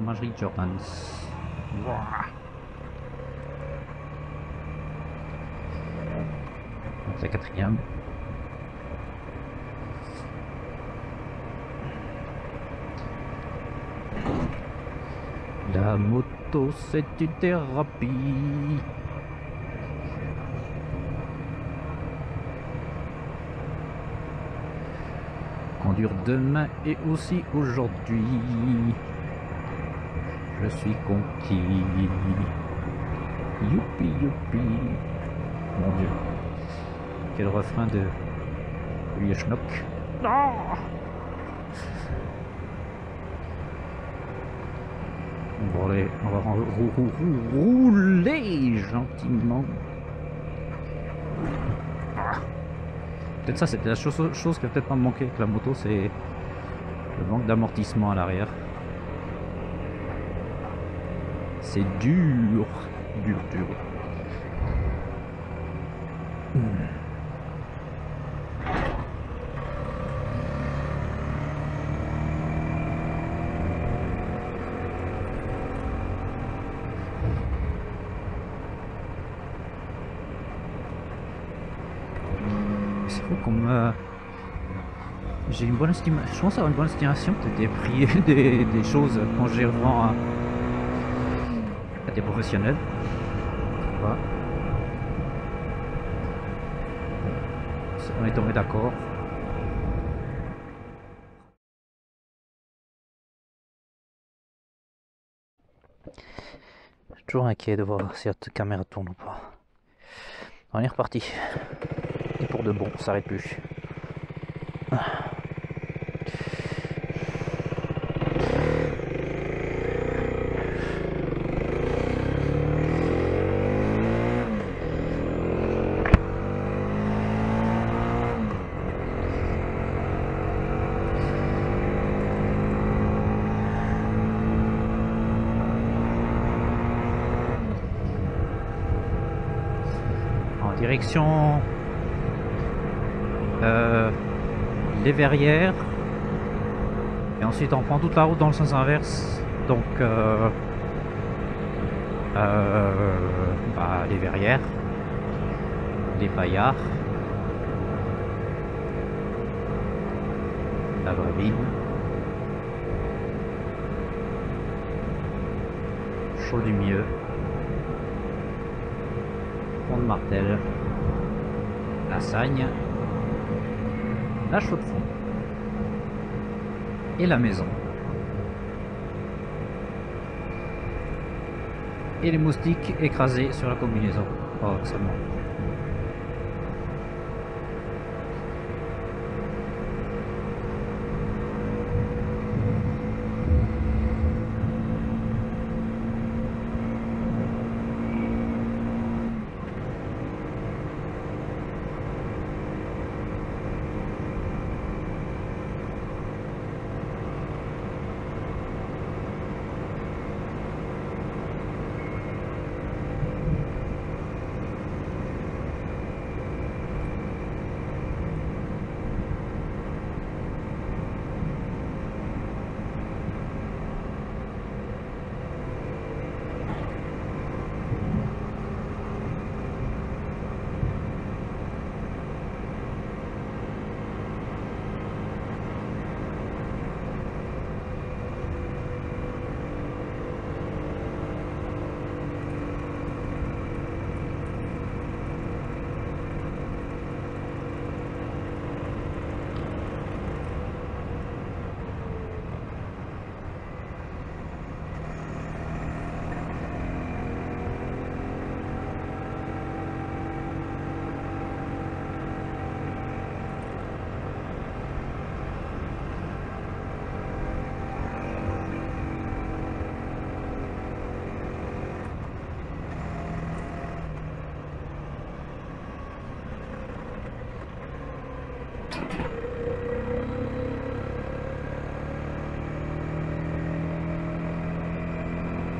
fromagerie Jordan's. Wouah. Donc la quatrième. La moto c'est une thérapie. Conduire demain et aussi aujourd'hui. Je suis conquis. Youpi youpi. Mon Dieu. Quel refrain de Julia Schnock. Non. Bon allez, on va rouler gentiment. Peut-être ça, c'était la chose qui a peut-être pas manqué avec la moto, c'est le manque d'amortissement à l'arrière. C'est dur, dur, dur. C'est fou comme j'ai une bonne estimation, je pense avoir une bonne estimation des prix des choses quand je les revends à des professionnels. Voilà. On est tombé d'accord. Je suis toujours inquiet de voir si cette caméra tourne ou pas. On est reparti. Et pour de bon, ça s'arrête plus. Direction les Verrières et ensuite on prend toute la route dans le sens inverse, donc les Verrières, les Paillards, la Brebine, Chaux-du-Mieux, Pont-de-Martel, la Sagne, la Chaux-de-Fonds et la Maison. Et les moustiques écrasés sur la combinaison. Oh, seulement.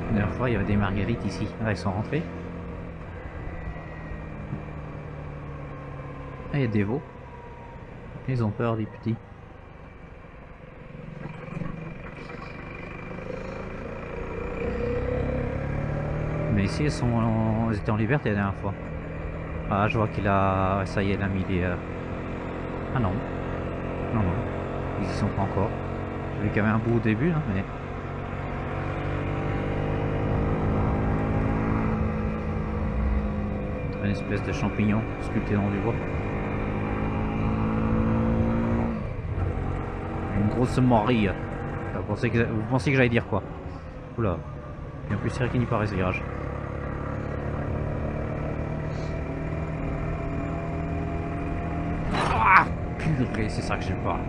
La dernière fois, il y avait des marguerites ici. Ah, elles sont rentrées. Ah, il y a des veaux. Ils ont peur, les petits. ici, ils étaient en liberté la dernière fois. Ah, je vois qu'il a... Ça y est, il a mis les... Ah non. Non, non. Ils y sont pas encore. J'ai vu qu'il y avait un bout au début, là, mais... Une espèce de champignon sculpté dans du bois. Une grosse morille. Vous pensez que j'allais dire quoi? Oula. Bien plus serré qu'il n'y paraît ce virage. Ah, purée, c'est ça que j'aime pas.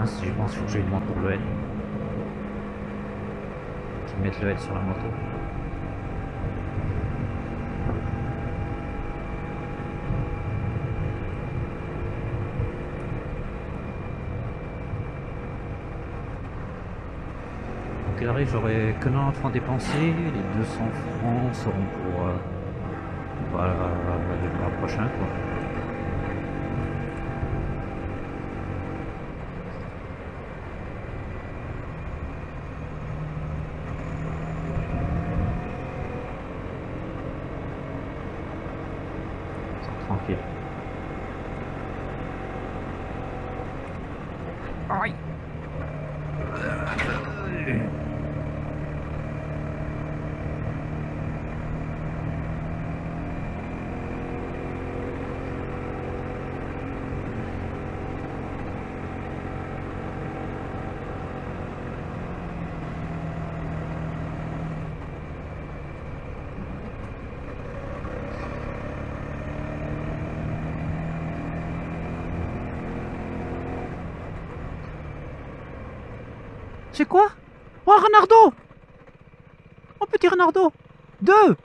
Ah, si je pense que je lui demande pour le L. Qu'ils mettent le L sur la moto. Donc il arrive, j'aurai que 90 francs dépensés, les 200 francs seront pour la prochaine quoi. Tranquille. Aïe. C'est quoi? Oh, Renardo! Oh, petit Renardo! Deux!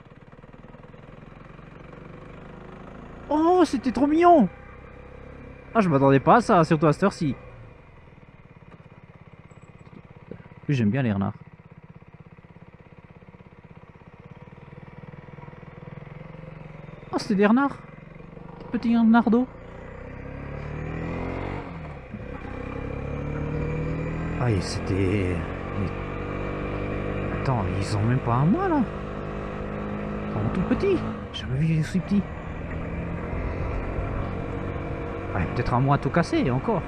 Oh, c'était trop mignon! Ah, je m'attendais pas à ça, surtout à cette heure-ci. Plus j'aime bien les renards. Oh, c'était des renards! Petit Renardo! Ah, et c'était... Mais... Attends, ils ont même pas un mois là. Ils sont tout petits. J'ai jamais vu aussi petits. Ouais, peut-être un mois tout cassé encore.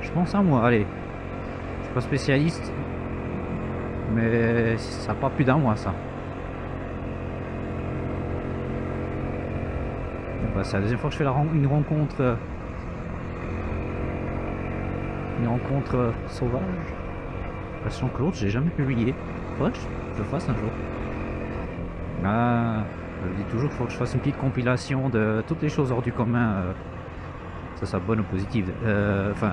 Je pense un mois, allez. Je suis pas spécialiste. Mais ça n'a pas plus d'un mois ça. Bah, c'est la deuxième fois que je fais une rencontre. Une rencontre sauvage. Passion que l'autre, j'ai jamais publié. Faudrait que je le fasse un jour. Ah, je dis toujours qu'il faut que je fasse une petite compilation de toutes les choses hors du commun. Ça soit bonne ou positive. Enfin,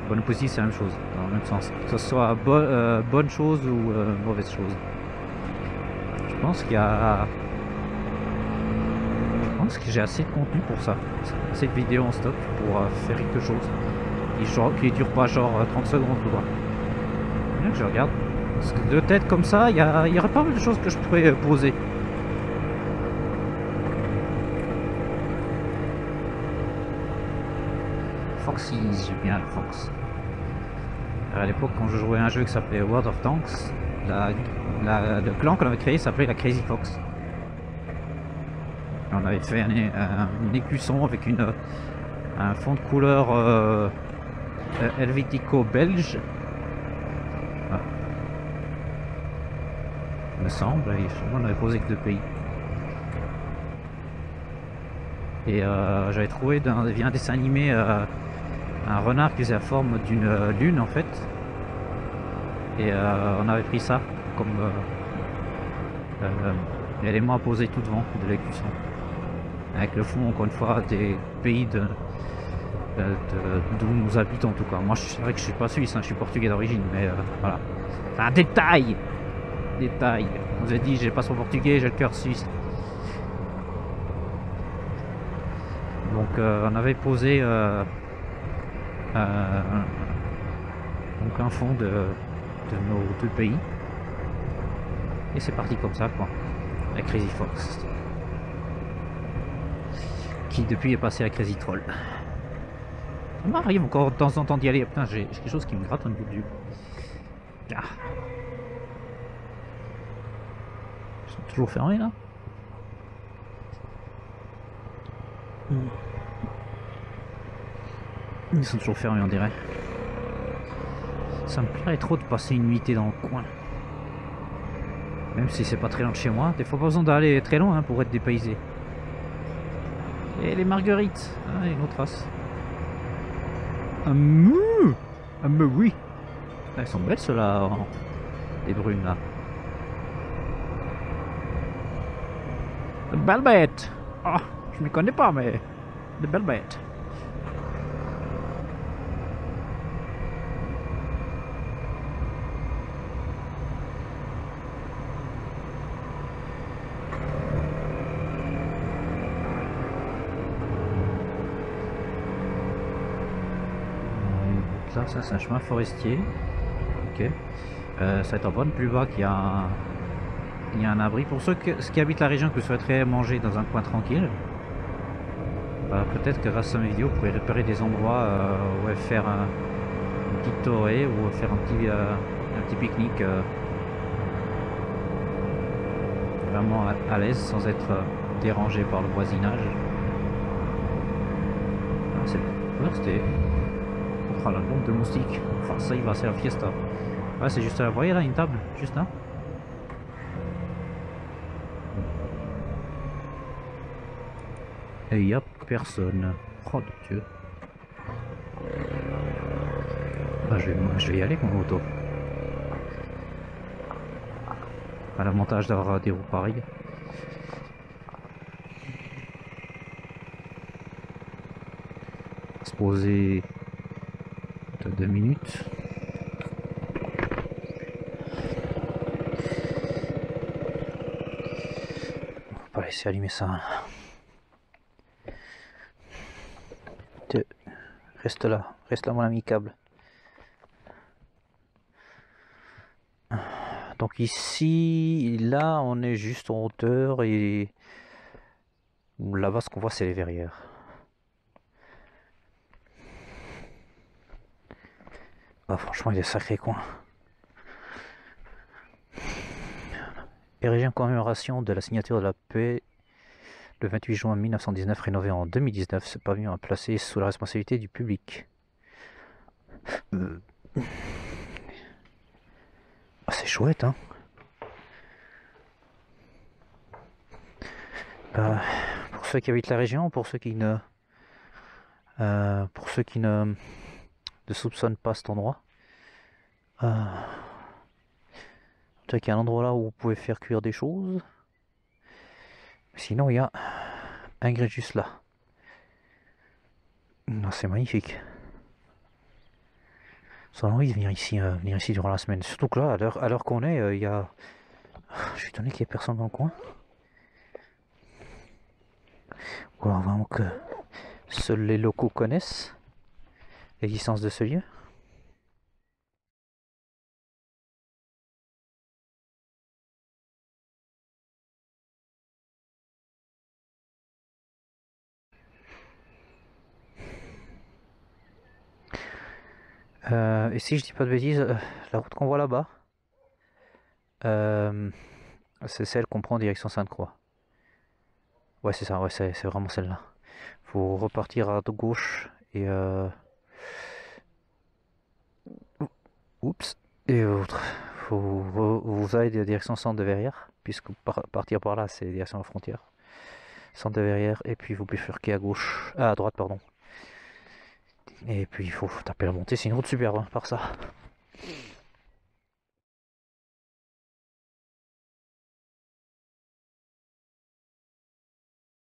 bonne ou positive, c'est la même chose, dans le même sens. Que ce soit bonne chose ou mauvaise chose. Je pense qu'il y a... Je pense que j'ai assez de contenu pour ça. Assez de vidéos en stock pour faire quelque chose. Qui dure pas genre 30 secondes quoi. Bien que je regarde. Parce que de tête comme ça, il y aurait pas mal de choses que je pourrais poser. Foxy, j'aime bien le Fox. À l'époque, quand je jouais à un jeu qui s'appelait World of Tanks, le clan qu'on avait créé s'appelait la Crazy Fox. On avait fait un écusson avec un fond de couleur helvético-belge. Ah. Il me semble, on avait posé que 2 pays. Et j'avais trouvé via un dessin animé un renard qui faisait la forme d'une lune en fait. Et on avait pris ça comme élément à poser tout devant de l'écusson. Avec le fond, encore une fois, des pays d'où nous habitons en tout cas. Moi, c'est vrai que je suis pas suisse, hein, je suis portugais d'origine, mais voilà. C'est un détail! Détail. On vous a dit, j'ai pas son portugais, j'ai le cœur suisse. Donc, on avait posé donc un fond de nos deux pays. Et c'est parti comme ça, quoi. Avec Crazy Fox. Qui depuis est passé à Crazy Troll. Ça m'arrive encore de temps en temps d'y aller. Putain, j'ai quelque chose qui me gratte au niveau du... Ah. Ils sont toujours fermés là. Ils sont toujours fermés on dirait. Ça me plairait trop de passer une nuitée dans le coin. Même si c'est pas très loin de chez moi. Des fois pas besoin d'aller très loin hein, pour être dépaysé. Et les marguerites. Ah, une autre trace. Ah, mou ah, mais oui. Elles sont belles ceux-là. Les brunes là. De belles bêtes. Oh, je m'y connais pas mais... De belles bêtes. Là, ça c'est un chemin forestier. Ok. Ça va être en bonne plus bas qu'il y a un abri. Pour ceux qui habitent la région que vous souhaiterez manger dans un coin tranquille, bah, peut-être que grâce à mes vidéos, vous pourrez repérer des endroits où faire une petite torée ou faire un petit pique-nique vraiment à l'aise sans être dérangé par le voisinage. Ah, c'est c'était... Oh la bombe de moustiques. Enfin ça il va c'est la fiesta. Ouais c'est juste là, vous voyez là une table, juste là. Et il y a personne. Oh de Dieu. Ah, je vais y aller avec mon auto. À l'avantage d'avoir des roues pareilles. On va se poser de 2 minutes. On va laisser allumer ça. Reste là mon ami câble. Donc ici, là on est juste en hauteur et là-bas ce qu'on voit c'est les verrières. Ah, franchement il est sacré coin. Érigé en commémoration de la signature de la paix le 28 juin 1919, rénové en 2019, ce pavillon est placé sous la responsabilité du public. Ah, c'est chouette, hein. Pour ceux qui habitent la région, pour ceux qui ne soupçonnent pas cet endroit, il y a un endroit là où vous pouvez faire cuire des choses. Sinon, il y a un grès juste là. C'est magnifique. Ça donne envie de venir ici durant la semaine. Surtout que là, à l'heure qu'on est, il y a... Je suis étonné qu'il n'y ait personne dans le coin. Ou alors vraiment que seuls les locaux connaissent l'existence de ce lieu. Et si je dis pas de bêtises, la route qu'on voit là-bas, c'est celle qu'on prend en direction Sainte-Croix. Ouais, c'est ça, ouais, c'est vraiment celle-là. Faut repartir à gauche et oups, et autre. Vous allez de direction centre de Verrières, puisque partir par là, c'est direction la frontière. Centre de Verrières, et puis vous bifurquez à gauche, à droite, pardon. Et puis il faut taper la montée, c'est une route superbe, hein, par ça.